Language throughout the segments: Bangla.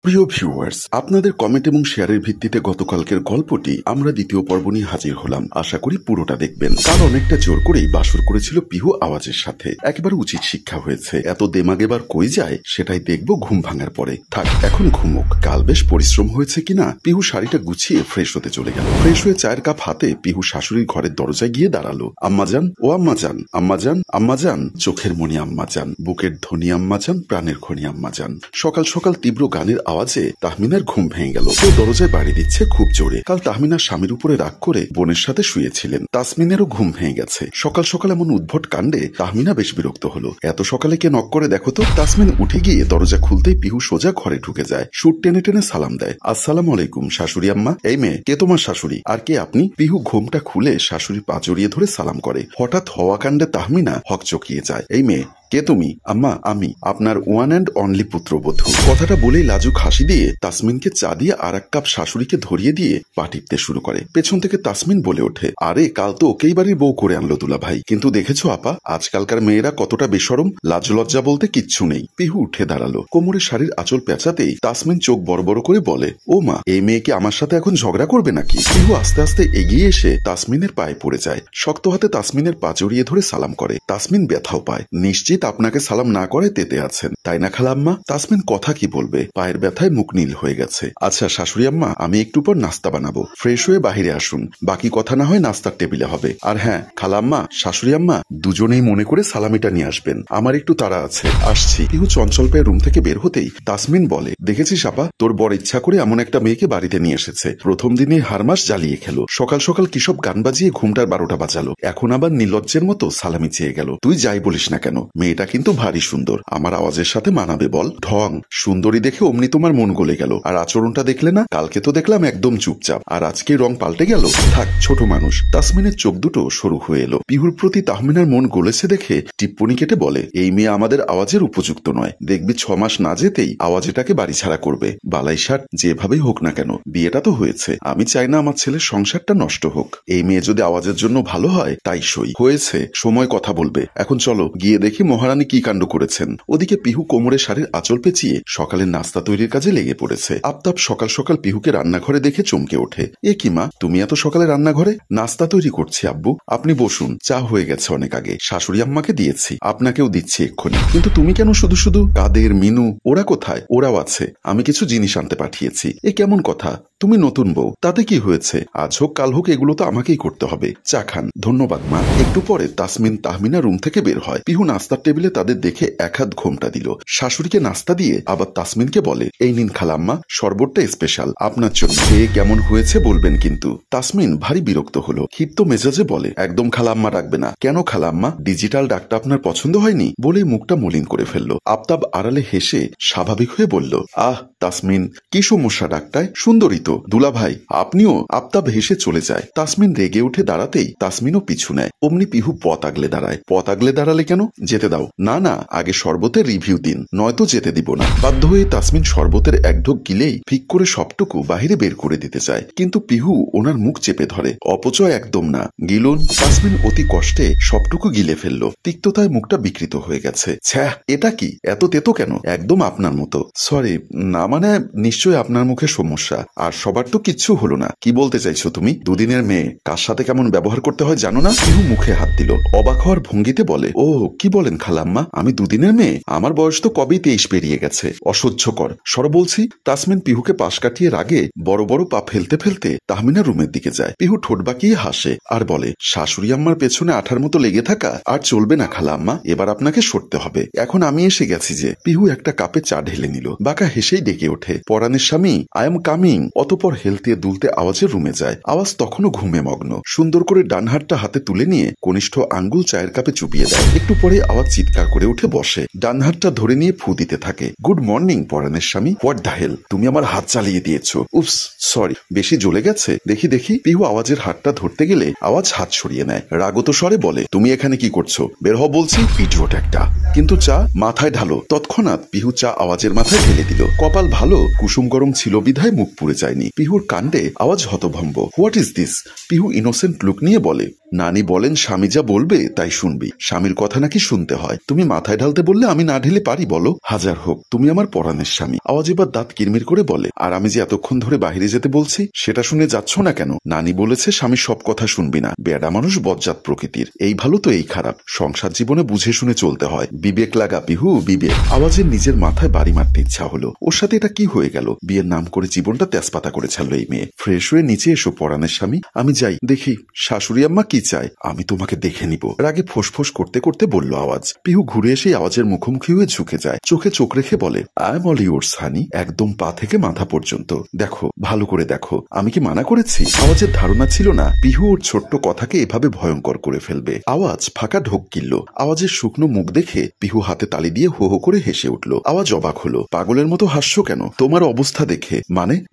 প্রিয় ভিউয়ার্স, আপনাদের কমেন্ট এবং শেয়ারের ভিত্তিতে গতকালকের গল্পটি আমরা দ্বিতীয় পর্ব নিয়ে হাজির হলাম। আশা করি পুরোটা দেখবেন। কাল অনেকটা জোর করেই বাসর করেছিল পিহু আওয়াজের সাথে। একেবারে উচিত শিক্ষা হয়েছে। এত দেমাগ এবার কই যায় সেটাই দেখবো ঘুম ভাঙার পরে। থাক, এখন ঘুমুক। কাল বেশ পরিশ্রম হয়েছে কিনা। পিহু শাড়িটা গুছিয়ে ফ্রেশ হতে চলে গেল। ফ্রেশ হয়ে চায়ের কাপ হাতে পিহু শাশুড়ির ঘরের দরজায় গিয়ে দাঁড়ালো। আম্মাজান, ও আম্মাজান, আম্মাজান, আম্মাজান। চোখের মণি আম্মাজান, বুকের ধ্বনি আম্মাজান, প্রাণের খনি আম্মাজান। সকাল সকাল তীব্র গানের আওয়াজে তাহমিনার ঘুম ভেঙে গেল। কেউ দরজায় বাড়ি দিচ্ছে খুব জোরে। কাল তাহমিনার স্বামীর উপরে রাগ করে বোনের সাথে শুয়েছিলেন। তাসমিনেরও ঘুম ভেঙে গেছে। সকাল সকাল এমন উদ্ভট কাণ্ডে তাহমিনা বেশ বিরক্ত হলো। এত সকালে কে নক করে দেখো তো। তাসমিন উঠে গিয়ে দরজা খুলতেই পিহু সোজা ঘরে ঢুকে যায়। সুট টেনে টেনে সালাম দেয়। আসসালামু আলাইকুম শাশুড়ি আম্মা। এই মেয়ে, কে তোমার শাশুড়ি? আর কে আপনি? পিহু ঘুমটা খুলে শাশুড়ি পা জড়িয়ে ধরে সালাম করে। হঠাৎ হওয়া কাণ্ডে তাহমিনা হকচকিয়ে যায়। এই মেয়ে, কে তুমি? আম্মা, আমি আপনার ওয়ান অ্যান্ড অনলি পুত্রবধূ। কথাটা বলেই লাজুক হাসি দিয়ে তাসমিনকে চা দিয়ে আর এক কাপ শাশুড়িকে ধরিয়ে দিয়ে পা টিপতে শুরু করে। পেছন থেকে তাসমিন বলে ওঠে, আরে কাল তো ওকেই বাড়ির বউ করে আনলো দুলা ভাই। কিন্তু দেখেছো আপা, আজকালকার মেয়েরা কতটা বেশরম, লাজ লজ্জা বলতে কিচ্ছু নেই। পিহু উঠে দাঁড়ালো। কোমরে শাড়ির আঁচল পেঁচাতেই তাসমিন চোখ বড় বড় করে বলে, ও মা, এই মেয়েকে আমার সাথে এখন ঝগড়া করবে নাকি? পিহু আস্তে আস্তে এগিয়ে এসে তাসমিনের পায়ে পড়ে যায়। শক্ত হাতে তাসমিনের পা জড়িয়ে ধরে সালাম করে। তাসমিন ব্যথাও পায়। নিশ্চিত আপনাকে সালাম না করে তেতে আছেন, তাই না খালাম্মা? তাসমিন কথা কি বলবে, পায়ের ব্যথায় মুখ নীল হয়ে গেছে। আচ্ছা শাশুড়ি আম্মা, আমি একটু পর নাস্তা বানাবো, ফ্রেশ হয়ে বাহিরে আসুন। বাকি কথা না হয় নাস্তার টেবিলে হবে। আর হ্যাঁ খালাম্মা, শাশুড়ি আম্মা, দুজনেই মনে করে সালামিটা নিয়ে আসবেন। আমার একটু তাড়া আছে, আসছি। পিহু চঞ্চল পেয়ে রুম থেকে বের হতেই তাসমিন বলে, দেখেছিস আপা, তোর বর ইচ্ছা করে এমন একটা মেয়েকে বাড়িতে নিয়ে এসেছে। প্রথম দিনে হারমাস জ্বালিয়ে খেলো। সকাল সকাল কিসব গান বাজিয়ে ঘুমটার 12টা বাজালো। এখন আবার নির্লজ্জের মতো সালামি চেয়ে গেল। তুই যাই বলিস না কেন, মেয়েটা কিন্তু ভারী সুন্দর। আমার আওয়াজের সাথে মানাবে বল? ঢং সুন্দরী দেখে অমনি তোমার মন গলে গেল। আর আচরণটা দেখলে না? কালকে তো দেখলাম একদম চুপচাপ, আর আজকে রং পাল্টে গেল। থাক, ছোট মানুষ। তাসমিনের চোখ দুটো সরু হয়ে এলো। পিহুর প্রতি তাহমিনার মন গলেছে দেখে টিপ্পনি কেটে বলে, এই মেয়ে আমাদের আওয়াজের উপযুক্ত নয়। দেখবি 6 মাস না যেতেই আওয়াজ এটাকে বাড়ি ছাড়া করবে। বালাইশাট যেভাবেই হোক না কেন, বিয়েটা তো হয়েছে। আমি চাই না আমার ছেলের সংসারটা নষ্ট হোক। এই মেয়ে যদি আওয়াজের জন্য ভালো হয় তাই সই। হয়েছে, সময় কথা বলবে। এখন চলো গিয়ে দেখি মহারানী কি কাণ্ড করেছেন। ওদিকে পিহু কোমরে শাড়ির আঁচল পেঁচিয়ে সকালের নাস্তা তৈরির কাজে লেগে পড়েছে। আফতাব সকাল সকাল পিহুকে রান্নাঘরে দেখে চমকে ওঠে। এ কি মা, তুমি এত সকালে রান্নাঘরে? নাস্তা তৈরি করছি আব্বু। আপনি বসুন, চা হয়ে গেছে অনেক আগে। শাশুড়ি আম্মাকে দিয়েছি, আপনাকেও দিচ্ছি এক্ষুনি। কিন্তু তুমি কেন শুধু শুধু? কাদের, মিনু, ওরা কোথায়? ওরাও আছে। আমি কিছু জিনিস আনতে পাঠিয়েছি। এ কেমন কথা? তুমি নতুন বউ, তাতে কি হয়েছে? আজ হোক কাল হোক এগুলো তো আমাকেই করতে হবে। চা খান। ধন্যবাদ মা। একটু পরে তাসমিন তাহমিনা রুম থেকে বের হয়। পিহু নাস্তার টেবিলে তাদের দেখে এক হাত ঘোমটা দিল। শাশুড়িকে নাস্তা দিয়ে আবার তাসমিনকে বলে, এই নিন খালাম্মা, শরবতটা স্পেশাল আপনার জন্য। খেয়ে কেমন হয়েছে বলবেন কিন্তু। তাসমিন ভারী বিরক্ত হলো। ক্ষিপ্ত মেজাজে বলে, একদম খালাম্মা ডাকবে না। কেন খালাম্মা, ডিজিটাল ডাকটা আপনার পছন্দ হয়নি? বলে মুখটা মলিন করে ফেললো। আফতাব আড়ালে হেসে স্বাভাবিক হয়ে বলল, আহ তাসমিন, কি সমস্যা ডাকটায়? সুন্দরী তো দুলা ভাই, আপনিও? আফতাব হেসে চলে যায়। তাসমিন রেগে উঠে দাঁড়াতেই তাসমিনও পিছু নেয়। অমনি পিহু পথ আগলে দাঁড়ায়। পথ আগলে দাঁড়ালে কেন? যেতে দাও। না না, আগে শরবতের রিভিউ দিন, নয়তো যেতে দিব না। বাধ্য হয়ে তাসমিন শরবতের এক ঢোক গিলেই ফিক করে সবটুকু বাহিরে বের করে দিতে চায়। কিন্তু পিহু ওনার মুখ চেপে ধরে। অপচয় একদম না, গিলুন। তাসমিন অতি কষ্টে সবটুকু গিলে ফেললো। তিক্ততায় মুখটা বিকৃত হয়ে গেছে। ছ্যাঃ, এটা কি? এত তেতো কেন? একদম আপনার মতো। সরি, না মানে নিশ্চয়ই আপনার মুখে সমস্যা। আর সবার তো কিচ্ছু হলো না। কি বলতে চাইছো তুমি? দুদিনের মেয়ে, কার সাথে কেমন ব্যবহার করতে হয় জানো না? পিহু মুখে হাত দিল। অবাক হওয়ার ভঙ্গিতে বলে, ও কি বলেন খালাম্মা, আমি দুদিনের মেয়ে? আমার বয়স তো কবেই 23 পেরিয়ে গেছে। অসহ্যকর, সর বলছি। তাসমিন পিহুকে পাশ কাটিয়ে রাগে বড় বড় পা ফেলতে ফেলতে তাহমিনা রুমের দিকে যায়। পিহু ঠোঁট বাঁকিয়ে হাসে আর বলে, শাশুড়ি আম্মার পেছনে আঠার মতো লেগে থাকা আর চলবে না খালাম্মা, এবার আপনাকে সরতে হবে। এখন আমি এসে গেছি যে। পিহু একটা কাপে চা ঢেলে নিল। বাঁকা হেসেই ডেকে ওঠে, পরাণের স্বামী, আই এম কামিং। অতপর হেলতে দুলতে আওয়াজের রুমে যায়। আওয়াজ তখনও ঘুমে মগ্ন। সুন্দর করে ডান হাতটা হাতে তুলে নিয়ে কনিষ্ঠ আঙ্গুল চায়ের কাপে চুপিয়ে দেয়। একটু পরে আওয়াজ চিৎকার করে উঠে বসে। ডান হাতটা ধরে নিয়ে ফু দিতে থাকে। গুড মর্নিং পরাণের স্বামী। হোয়াট দ্য হেল, তুমি আমার হাত চালিয়ে দিয়েছো। উপস, সরি, বেশি জ্বলে গেছে? দেখি দেখি। পিহু আওয়াজের হাতটা ধরতে গেলে আওয়াজ হাত সরিয়ে নেয়। রাগত স্বরে বলে, তুমি এখানে কি করছো? বের হ বলছি। ইডিয়ট একটা। কিন্তু চা মাথায় ঢালো। তৎক্ষণাৎ পিহু চা আওয়াজের মাথায় ঢেলে দিল। কপাল ভালো কুসুম গরম ছিল বিধায় মুখ পুড়ে যায়নি। পিহুর কাণ্ডে আওয়াজ হতভম্ব। What is this? Pihu innocent look নিয়ে বলে, নানি বলেন স্বামী যা বলবে তাই শুনবি, স্বামীর কথা নাকি শুনতে হয়। তুমি মাথায় ঢালতে বললে আমি না ঢেলে পারি বলো? হাজার হোক তুমি আমার পরাণের স্বামী। আওয়াজ এবার দাঁত কিরমির করে বলে, আর আমি যে এতক্ষণ ধরে বাহিরে যেতে বলছি সেটা শুনে যাচ্ছ না কেন? নানি বলেছে স্বামী সব কথা শুনবি না, বেড়া মানুষ বজ্জাত প্রকৃতির, এই ভালো তো এই খারাপ, সংসার জীবনে বুঝে শুনে চলতে হয়, বিবেক লাগা পিহু, বিবেক। আওয়াজের নিজের মাথায় বাড়ি মারতে ইচ্ছা হলো। ওর সাথে এটা কি হয়ে গেল? বিয়ের নাম করে জীবনটা তেজপাতা করে ছাড়লো এই মেয়ে। ফ্রেশ হয়ে নিচে এসো পরাণের স্বামী, আমি যাই দেখি শাশুড়ি আম্মা কি চায়, আমি তোমাকে দেখে নিব। রাগে ফোঁস করতে করতে বলল আওয়াজ। পিহু ঘুরে এসে আওয়াজের মুখোমুখি হয়ে ঝুঁকে যায়, চোখে চোখ রেখে বলে, আই এম অল ইয়োরস হানি, একদম পা থেকে মাথা পর্যন্ত। দেখো ভালো করে দেখো, আমি কি মানা করেছি? আওয়াজের ধারণা ছিল না পিহু ওর ছোট্ট কথাকে এভাবে ভয়ঙ্কর করে ফেলবে। আওয়াজ ফাঁকা ঢোক গিলল। আওয়াজের শুকনো মুখ দেখে পিহু হাতে তালি দিয়ে হো হো করে হেসে উঠল। আওয়াজ অবাক হলো, পাগলের মতো হাসছো কেন? তোমার অবস্থা দেখে।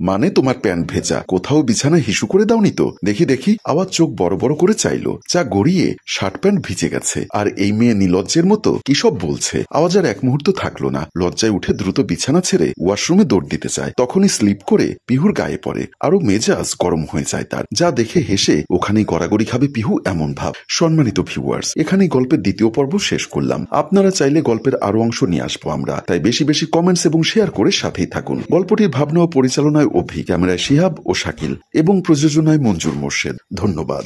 মানে তোমার প্যান্ট ভেজা, কোথাও বিছানায় হিসু করে দাওনি তো? দেখি দেখি। আওয়াজ চোখ বড় বড় করে চাইলো, যা গড়িয়ে শার্ট প্যান্ট ভিজে গেছে। আর এই মেয়ে নিলজ্জের মতো কি সব বলছে। আওয়াজ আর এক মুহূর্ত থাকলো না, লজ্জায় উঠে দ্রুত বিছানা ছেড়ে ওয়াশরুমে দৌড় দিতে চায়। তখনই স্লিপ করে পিহুর গায়ে পড়ে, আরো মেজাজ গরম হয়ে যায় তার। যা দেখে হেসে ওখানেই গড়াগড়ি খাবে পিহু এমন ভাব। সম্মানিত ভিউয়ার্স, এখানেই গল্পের দ্বিতীয় পর্ব শেষ করলাম। আপনারা চাইলে গল্পের আরো অংশ নিয়ে আসবো আমরা, তাই বেশি বেশি কমেন্টস এবং শেয়ার করে সাথেই থাকুন। গল্পটির ভাবনা ও পরিচালনায় অভি, ক্যামেরায় শিহাব ও শাকিল এবং প্রযোজনায় মঞ্জুর মোর্শেদ। ধন্যবাদ।